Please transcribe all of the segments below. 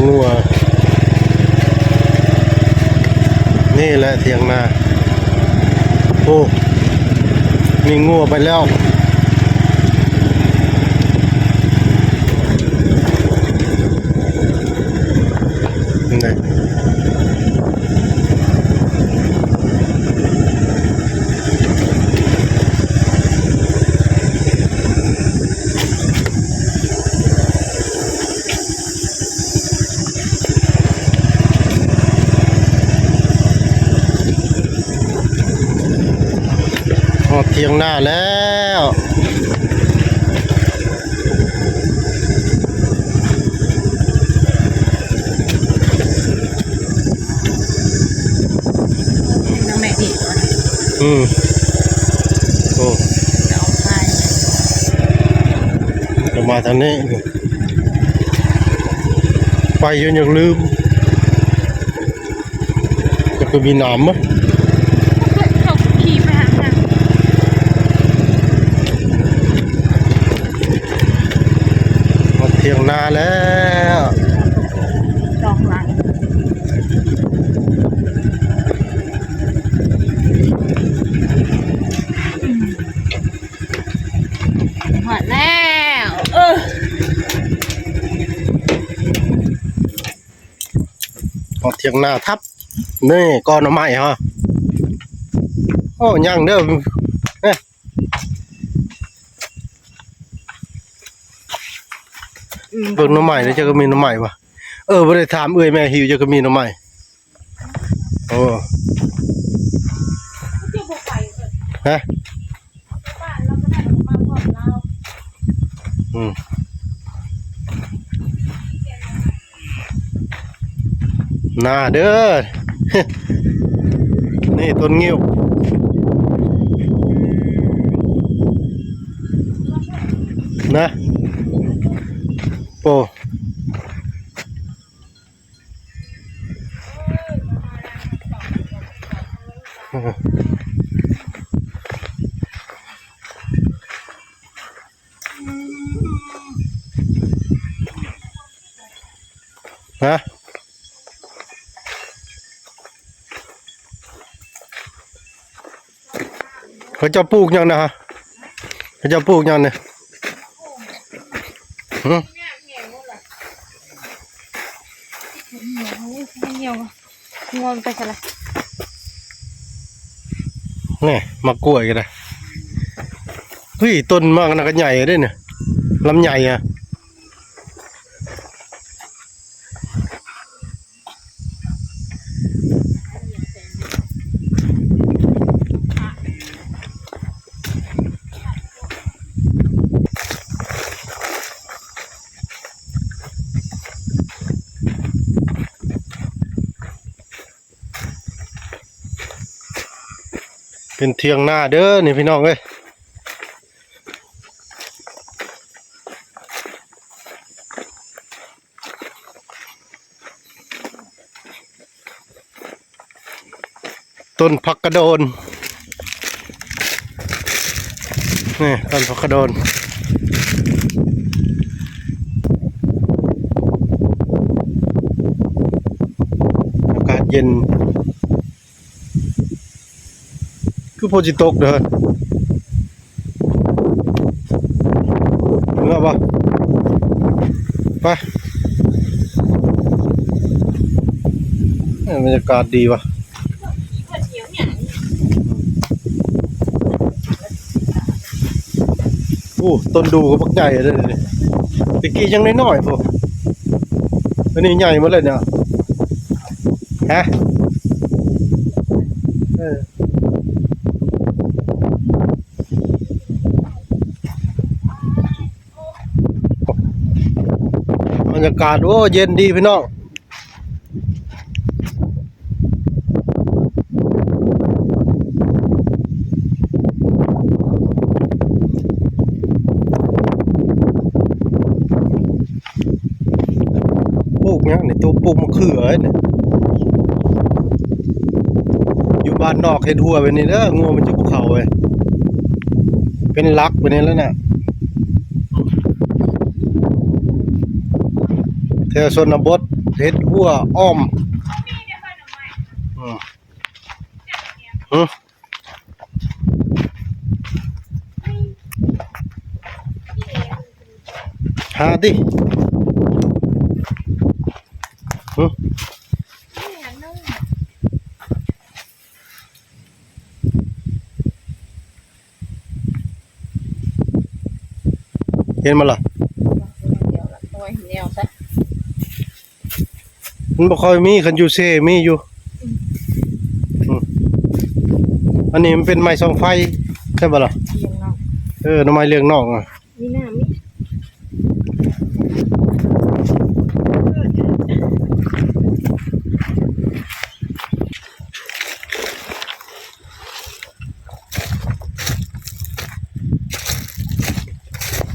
งัวนี่แหละเถียงนาโอ้มีงัวไปแล้วนี่ออกเถียงหน้าแล้วน้องแม่อีกโอ้จะเอาไปจะมาทางนี้ไปยังลืมจะไปมีหนามมั้ยเขาขี่ไปหาค่ะมาเที่ยงนาแล้วดอกหลังหมดแล้วมาเที่ยงนาทับนี่ก้อนน้ำไม้ฮะโอ้ยังเด้อเนี่ยเบิ่งน้ำไม้แล้วจะก็มีน้ำไม้ปะไม่ได้ถามแม่หิวจะก็มีน้ำไม้โอ้ฮะน่าเด้อ นี่ต้นงิ้วนะโปฮะเขาจะปลูกยังนะฮะเขาจะปลูกยังเนี่ยเหี่ยวงวงไปซะละนี่มากล้วยกันนะเฮ้ยต้นมากนะก็ใหญ่ด้วยเนี่ยลำใหญ่อะเป็นเทียงหน้าเด้อนี่พี่น้องเอ้ยต้นผักกระโดนนี่ต้นผักกระโดนอากาศเย็นคือโพจิตกเด้อเมื่อปะไปบรรยากาศดีวะโอ้ต้นดูก็ปักใหญ่เลยตะกี้ยังน้อยๆพวกอันนี้ใหญ่หมดเลยเนี่ยฮะบรรยากาศโอ้เย็นดีพี่น้องปลูกเนี่ยนี่ตัวปลูกมะเขือเนี่ยอยู่บ้านนอกเห็ดหัวไปนี่เด้องูมันจะภูเขาเลยเป็นลักไปนี่แล้วเนี่ยแถวชนบท เฮ็ดหัวอ้อมอืมอืมหาดิอืมเห็นมาล่ะ เดี๋ยวละตัวเหี่ยวซะ มันบ่ค่อยมีคันอยู่เซมีอยู่อืมอันนี้มันเป็นไม้ส่องไฟใช่ป่ะล่ะ เลี้ยงน้อง หน่อไม้เลี้ยงนอกอ่ะ มีหน้ามิ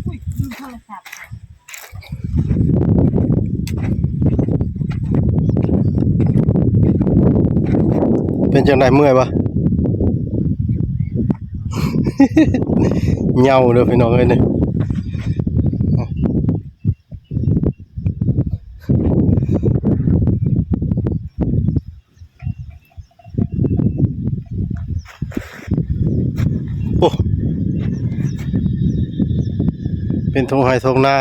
อุ้ยดูโทรศัพท์ เป็นจังไดเมื่อยปะ เหงาเด้อพี่น้องเอ้ยนี่โอ้เป็นทงไห้ทงนา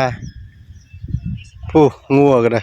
โอ้งัวก็ได้